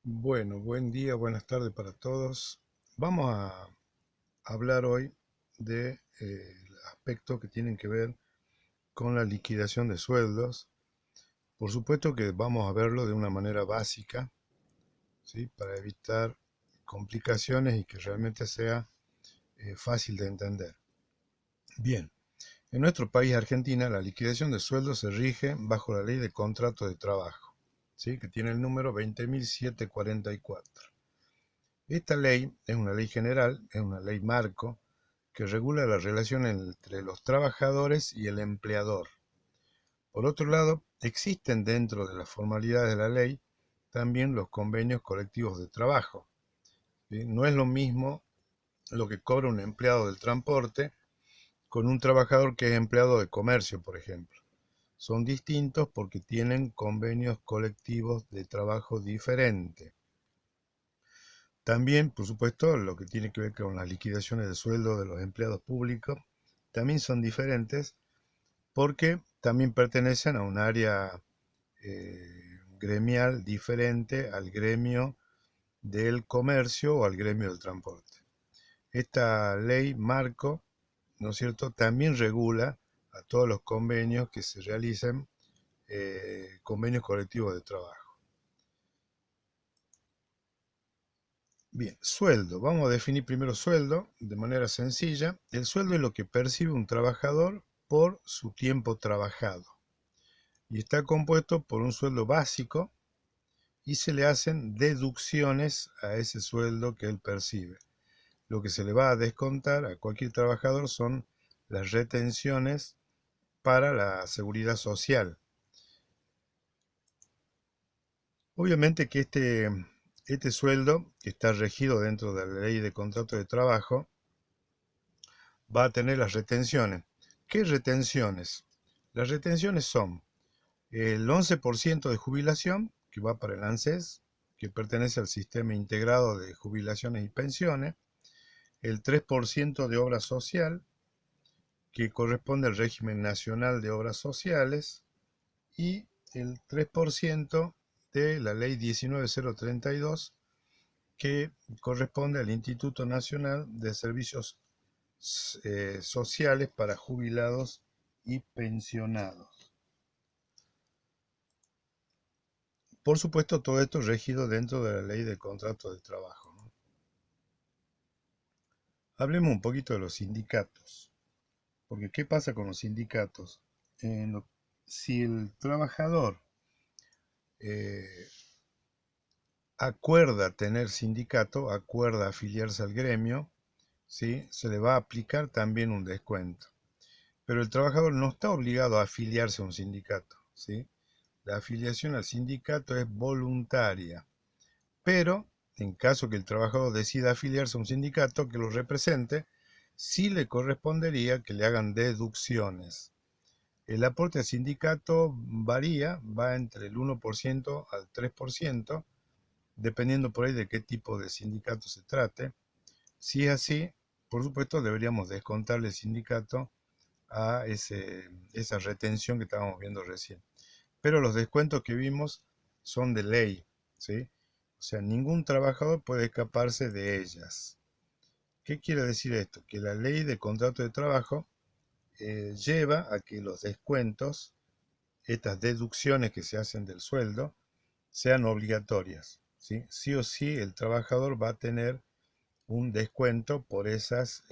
Bueno, buen día, buenas tardes para todos. Vamos a hablar hoy de aspectos que tienen que ver con la liquidación de sueldos. Por supuesto que vamos a verlo de una manera básica, ¿sí? Para evitar complicaciones y que realmente sea fácil de entender. Bien, en nuestro país, Argentina, la liquidación de sueldos se rige bajo la Ley de Contrato de Trabajo, ¿sí? Que tiene el número 20.744. Esta ley es una ley general, es una ley marco que regula la relación entre los trabajadores y el empleador. Por otro lado, existen dentro de las formalidades de la ley también los convenios colectivos de trabajo. ¿Sí? No es lo mismo lo que cobra un empleado del transporte con un trabajador que es empleado de comercio, por ejemplo. Son distintos porque tienen convenios colectivos de trabajo diferentes. También, por supuesto, lo que tiene que ver con las liquidaciones de sueldo de los empleados públicos también son diferentes porque también pertenecen a un área gremial diferente al gremio del comercio o al gremio del transporte. Esta ley marco, ¿no es cierto?, también regula a todos los convenios que se realicen, convenios colectivos de trabajo. Bien, sueldo. Vamos a definir primero sueldo de manera sencilla. El sueldo es lo que percibe un trabajador por su tiempo trabajado y está compuesto por un sueldo básico y se le hacen deducciones a ese sueldo que él percibe. Lo que se le va a descontar a cualquier trabajador son las retenciones para la seguridad social. Obviamente que este sueldo, que está regido dentro de la ley de contrato de trabajo, va a tener las retenciones. ¿Qué retenciones? Las retenciones son el 11% de jubilación, que va para el ANSES, que pertenece al Sistema Integrado de Jubilaciones y Pensiones, el 3% de obra social, que corresponde al régimen nacional de obras sociales, y el 3% de la ley 19032, que corresponde al Instituto Nacional de Servicios Sociales para Jubilados y Pensionados. Por supuesto, todo esto regido dentro de la ley de contrato de trabajo, ¿no? Hablemos un poquito de los sindicatos, porque ¿qué pasa con los sindicatos? Si el trabajador eh, acuerda tener sindicato, acuerda afiliarse al gremio, ¿sí? Se le va a aplicar también un descuento. Pero el trabajador no está obligado a afiliarse a un sindicato, ¿sí? La afiliación al sindicato es voluntaria, pero en caso que el trabajador decida afiliarse a un sindicato que lo represente, sí le correspondería que le hagan deducciones. El aporte al sindicato varía, va entre el 1% al 3%, dependiendo por ahí de qué tipo de sindicato se trate. Si es así, por supuesto deberíamos descontarle el sindicato a esa retención que estábamos viendo recién. Pero los descuentos que vimos son de ley, ¿sí? O sea, ningún trabajador puede escaparse de ellas. ¿Qué quiere decir esto? Que la ley de contrato de trabajo lleva a que los descuentos, estas deducciones que se hacen del sueldo, sean obligatorias, ¿sí? Sí o sí el trabajador va a tener un descuento por esas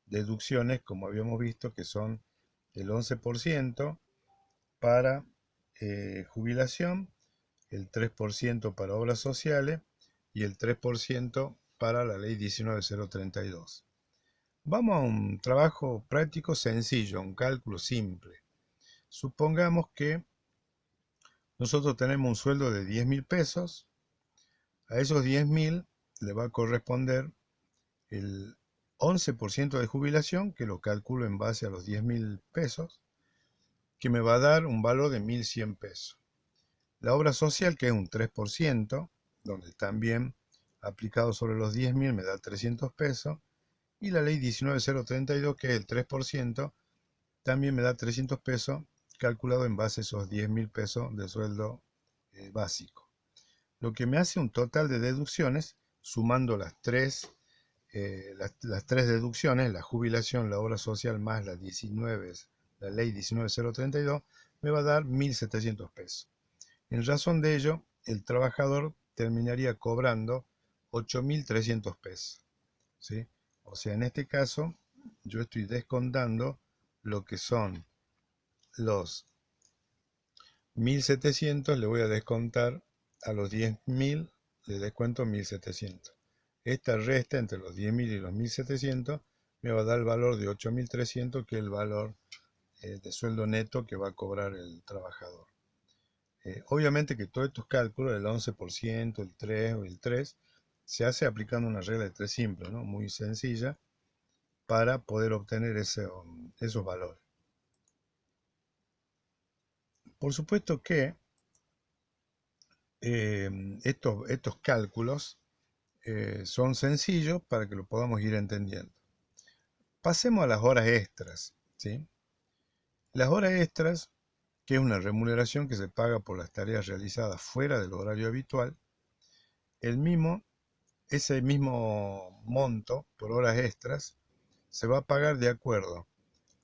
deducciones, como habíamos visto, que son el 11% para jubilación, el 3% para obras sociales y el 3% para la ley 19032. Vamos a un trabajo práctico sencillo, un cálculo simple. Supongamos que nosotros tenemos un sueldo de 10.000 pesos, a esos 10.000 le va a corresponder el 11% de jubilación, que lo calculo en base a los 10.000 pesos, que me va a dar un valor de 1.100 pesos. La obra social, que es un 3%, donde también aplicado sobre los 10.000 me da 300 pesos, y la ley 19032, que es el 3%, también me da 300 pesos, calculado en base a esos 10.000 pesos de sueldo básico. lo que me hace un total de deducciones, sumando las tres deducciones, la jubilación, la obra social más la ley 19.032, me va a dar 1.700 pesos. En razón de ello, el trabajador terminaría cobrando 8.300 pesos, ¿sí? O sea, en este caso, yo estoy descontando lo que son los 1.700, le voy a descontar a los 10.000, le descuento 1.700. Esta resta entre los 10.000 y los 1.700 me va a dar el valor de 8.300, que es el valor de sueldo neto que va a cobrar el trabajador. Obviamente que todos estos cálculos, el 11%, el 3 o el 3, se hace aplicando una regla de 3 simple, ¿no? Muy sencilla, para poder obtener esos valores. Por supuesto que estos cálculos son sencillos para que lo podamos ir entendiendo. Pasemos a las horas extras, ¿sí? Las horas extras, que es una remuneración que se paga por las tareas realizadas fuera del horario habitual, ese mismo monto por horas extras se va a pagar de acuerdo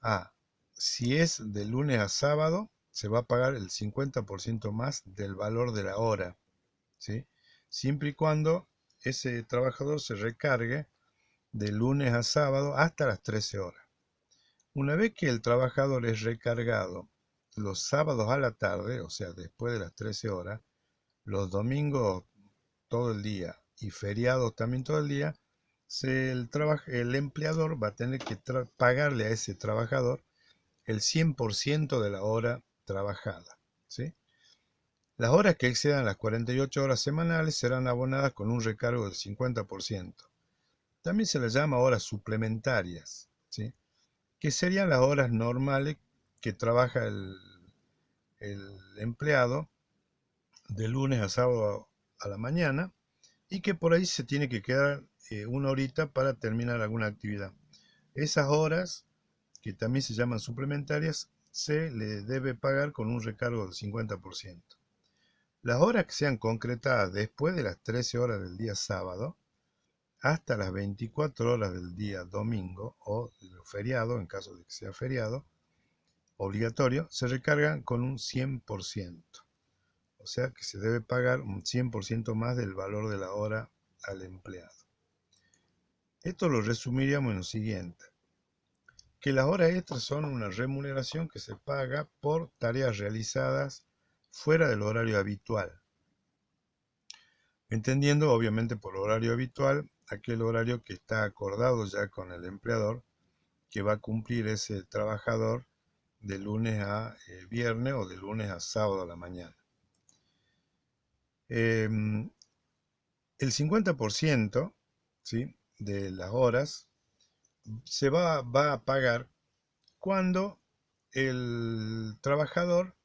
a, si es de lunes a sábado, se va a pagar el 50% más del valor de la hora, ¿sí? Siempre y cuando ese trabajador se recargue de lunes a sábado hasta las 13 horas. Una vez que el trabajador es recargado los sábados a la tarde, o sea, después de las 13 horas, los domingos todo el día y feriados también todo el día, el empleador va a tener que pagarle a ese trabajador el 100% de la hora trabajada, ¿sí? Las horas que excedan las 48 horas semanales serán abonadas con un recargo del 50%. También se les llama horas suplementarias, ¿sí? Que serían las horas normales que trabaja el empleado de lunes a sábado a la mañana, y que por ahí se tiene que quedar una horita para terminar alguna actividad. Esas horas, que también se llaman suplementarias, se le debe pagar con un recargo del 50%. Las horas que sean concretadas después de las 13 horas del día sábado hasta las 24 horas del día domingo o feriado, en caso de que sea feriado obligatorio, se recargan con un 100%. O sea que se debe pagar un 100% más del valor de la hora al empleado. Esto lo resumiríamos en lo siguiente: que las horas extras son una remuneración que se paga por tareas realizadas fuera del horario habitual, entendiendo obviamente por horario habitual aquel horario que está acordado ya con el empleador, que va a cumplir ese trabajador de lunes a viernes o de lunes a sábado a la mañana. El 50%, ¿sí?, de las horas va a pagar cuando el trabajador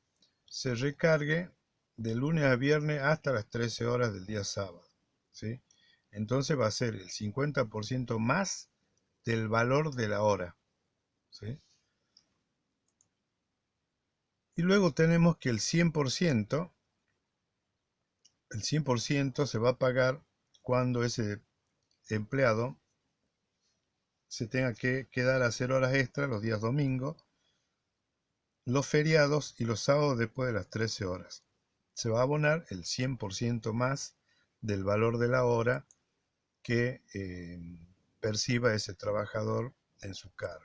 se recargue de lunes a viernes hasta las 13 horas del día sábado, ¿sí? Entonces va a ser el 50% más del valor de la hora, ¿sí? Y luego tenemos que el 100% se va a pagar cuando ese empleado se tenga que quedar a hacer horas extras los días domingos, los feriados y los sábados después de las 13 horas. Se va a abonar el 100% más del valor de la hora que perciba ese trabajador en su cargo.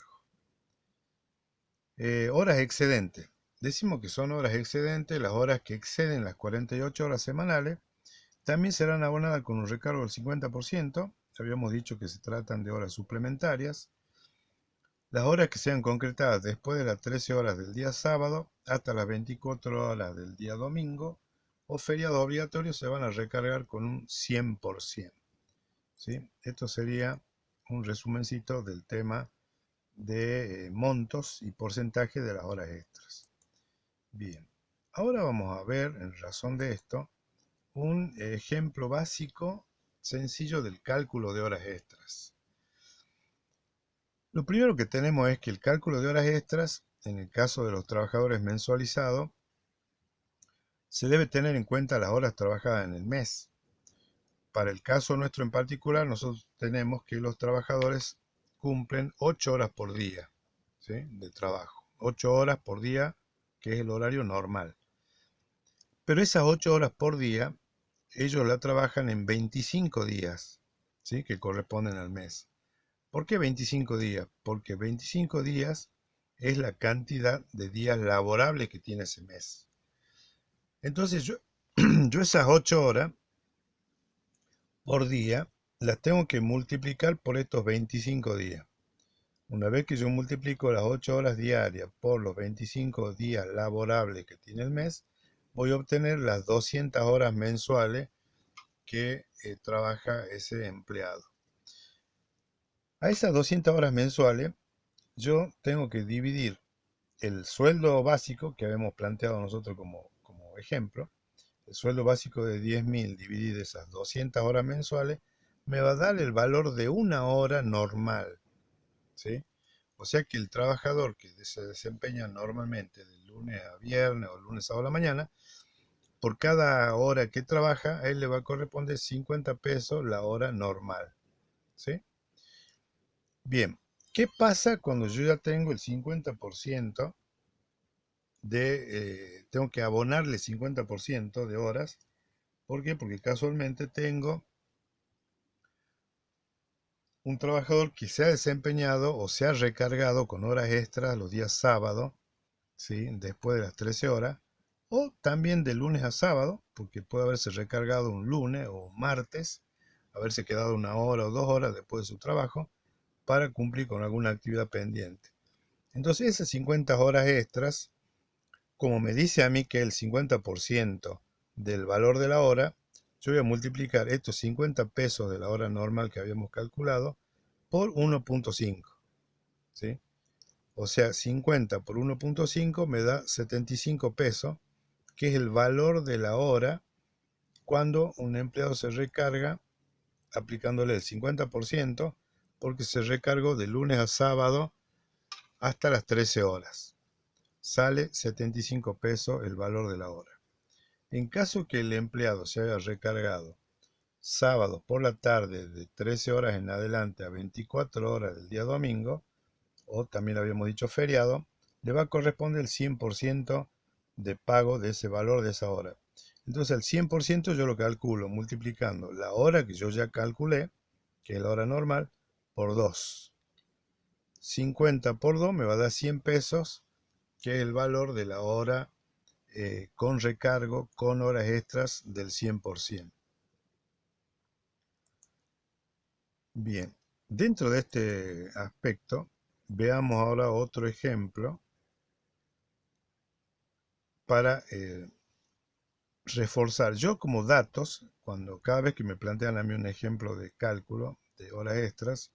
Horas excedentes. Decimos que son horas excedentes, las horas que exceden las 48 horas semanales, también serán abonadas con un recargo del 50%. Habíamos dicho que se tratan de horas suplementarias. Las horas que sean concretadas después de las 13 horas del día sábado hasta las 24 horas del día domingo o feriado obligatorio se van a recargar con un 100%. ¿Sí? Esto sería un resumencito del tema de montos y porcentaje de las horas extras. Bien, ahora vamos a ver, en razón de esto, un ejemplo básico sencillo del cálculo de horas extras. Lo primero que tenemos es que el cálculo de horas extras, en el caso de los trabajadores mensualizados, se debe tener en cuenta las horas trabajadas en el mes. Para el caso nuestro en particular, nosotros tenemos que los trabajadores cumplen 8 horas por día, ¿sí?, de trabajo. 8 horas por día, que es el horario normal. Pero esas 8 horas por día, ellos la trabajan en 25 días, ¿sí?, que corresponden al mes. ¿Por qué 25 días? Porque 25 días es la cantidad de días laborables que tiene ese mes. Entonces yo esas 8 horas por día las tengo que multiplicar por estos 25 días. Una vez que yo multiplico las 8 horas diarias por los 25 días laborables que tiene el mes, voy a obtener las 200 horas mensuales que trabaja ese empleado. A esas 200 horas mensuales yo tengo que dividir el sueldo básico que habíamos planteado nosotros como ejemplo. El sueldo básico de 10.000 dividido esas 200 horas mensuales me va a dar el valor de una hora normal, ¿sí? O sea que el trabajador que se desempeña normalmente de lunes a viernes o lunes a la mañana, por cada hora que trabaja, a él le va a corresponder 50 pesos la hora normal, ¿sí? Bien, ¿qué pasa cuando yo ya tengo el 50% tengo que abonarle 50% de horas? ¿Por qué? Porque casualmente tengo un trabajador que se ha desempeñado o se ha recargado con horas extras los días sábado, ¿sí?, después de las 13 horas, o también de lunes a sábado, porque puede haberse recargado un lunes o un martes, haberse quedado una hora o 2 horas después de su trabajo para cumplir con alguna actividad pendiente. Entonces esas 50 horas extras, como me dice a mí que el 50% del valor de la hora, yo voy a multiplicar estos 50 pesos de la hora normal que habíamos calculado por 1.5, ¿sí? O sea, 50 por 1.5 me da 75 pesos, que es el valor de la hora cuando un empleado se recarga aplicándole el 50%, porque se recargó de lunes a sábado hasta las 13 horas. Sale 75 pesos el valor de la hora. En caso que el empleado se haya recargado sábado por la tarde de 13 horas en adelante a 24 horas del día domingo, o también habíamos dicho feriado, le va a corresponder el 100% de pago de ese valor de esa hora. Entonces el 100% yo lo calculo multiplicando la hora que yo ya calculé, que es la hora normal, por 2. 50 por 2 me va a dar 100 pesos, que es el valor de la hora con recargo, con horas extras del 100%. Bien, dentro de este aspecto, veamos ahora otro ejemplo para reforzar. Yo como datos, cada vez que me plantean a mí un ejemplo de cálculo de horas extras,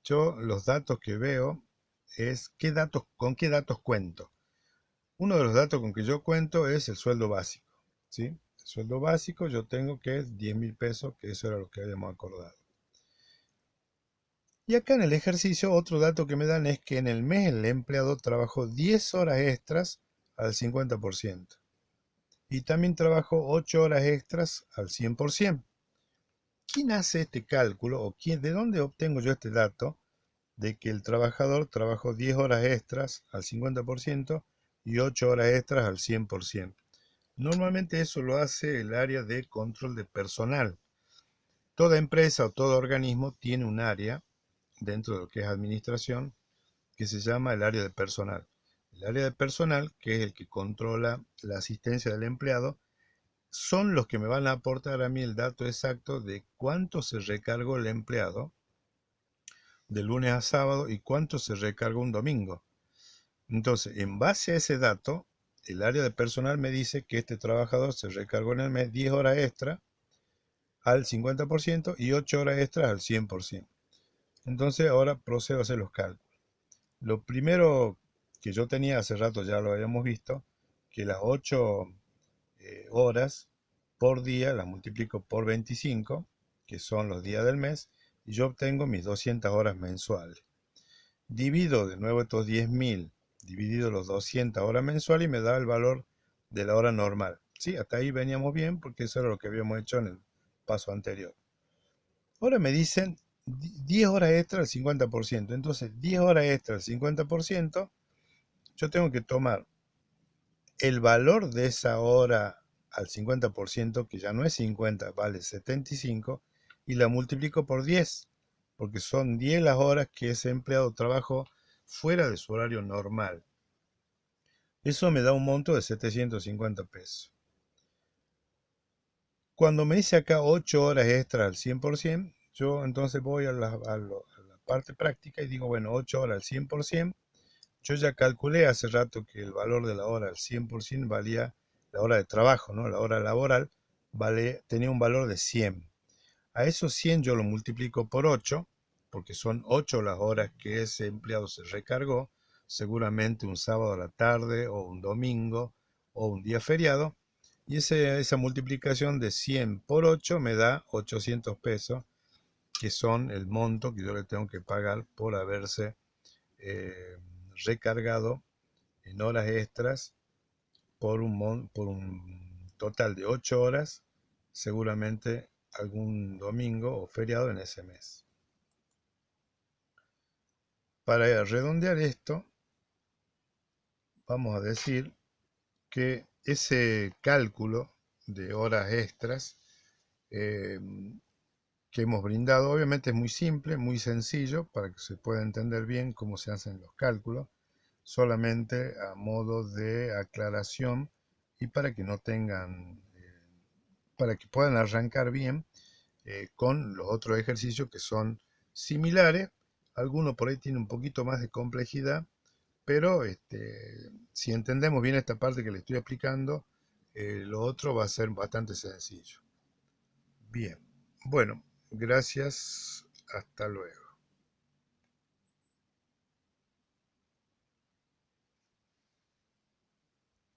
yo los datos que veo es con qué datos cuento. Uno de los datos con que yo cuento es el sueldo básico, ¿sí? El sueldo básico yo tengo que es 10.000 pesos, que eso era lo que habíamos acordado. Y acá en el ejercicio otro dato que me dan es que en el mes el empleado trabajó 10 horas extras al 50%. Y también trabajó 8 horas extras al 100%. ¿Quién hace este cálculo o de dónde obtengo yo este dato de que el trabajador trabajó 10 horas extras al 50% y 8 horas extras al 100%? Normalmente eso lo hace el área de control de personal. Toda empresa o todo organismo tiene un área dentro de lo que es administración que se llama el área de personal. El área de personal, que es el que controla la asistencia del empleado, son los que me van a aportar a mí el dato exacto de cuánto se recargó el empleado de lunes a sábado y cuánto se recargó un domingo. Entonces, en base a ese dato, el área de personal me dice que este trabajador se recargó en el mes 10 horas extra al 50% y 8 horas extras al 100%. Entonces, ahora procedo a hacer los cálculos. Lo primero que yo tenía hace rato, ya lo habíamos visto, que las 8 horas por día las multiplico por 25, que son los días del mes, y yo obtengo mis 200 horas mensuales. Divido de nuevo estos 10.000, dividido los 200 horas mensuales y me da el valor de la hora normal. ¿sí? Hasta ahí veníamos bien porque eso era lo que habíamos hecho en el paso anterior. Ahora me dicen 10 horas extra al 50%. Entonces, 10 horas extra al 50%, yo tengo que tomar el valor de esa hora al 50%, que ya no es 50, vale 75, y la multiplico por 10, porque son 10 las horas que ese empleado trabajó fuera de su horario normal. Eso me da un monto de 750 pesos. Cuando me dice acá 8 horas extra al 100%, yo entonces voy a la parte práctica y digo, bueno, 8 horas al 100%. Yo ya calculé hace rato que el valor de la hora al 100% valía, la hora de trabajo, ¿no? La hora laboral, tenía un valor de 100. A esos 100 yo lo multiplico por 8, porque son 8 las horas que ese empleado se recargó, seguramente un sábado a la tarde o un domingo o un día feriado, y esa multiplicación de 100 por 8 me da 800 pesos, que son el monto que yo le tengo que pagar por haberse eh, recargado en horas extras por un total de 8 horas, seguramente algún domingo o feriado en ese mes. Para redondear esto, vamos a decir que ese cálculo de horas extras eh, que hemos brindado, obviamente es muy simple, muy sencillo, para que se pueda entender bien cómo se hacen los cálculos, solamente a modo de aclaración y para que no tengan, para que puedan arrancar bien con los otros ejercicios que son similares. Algunos por ahí tienen un poquito más de complejidad, pero si entendemos bien esta parte que le estoy explicando, lo otro va a ser bastante sencillo. Bien, bueno, gracias, hasta luego.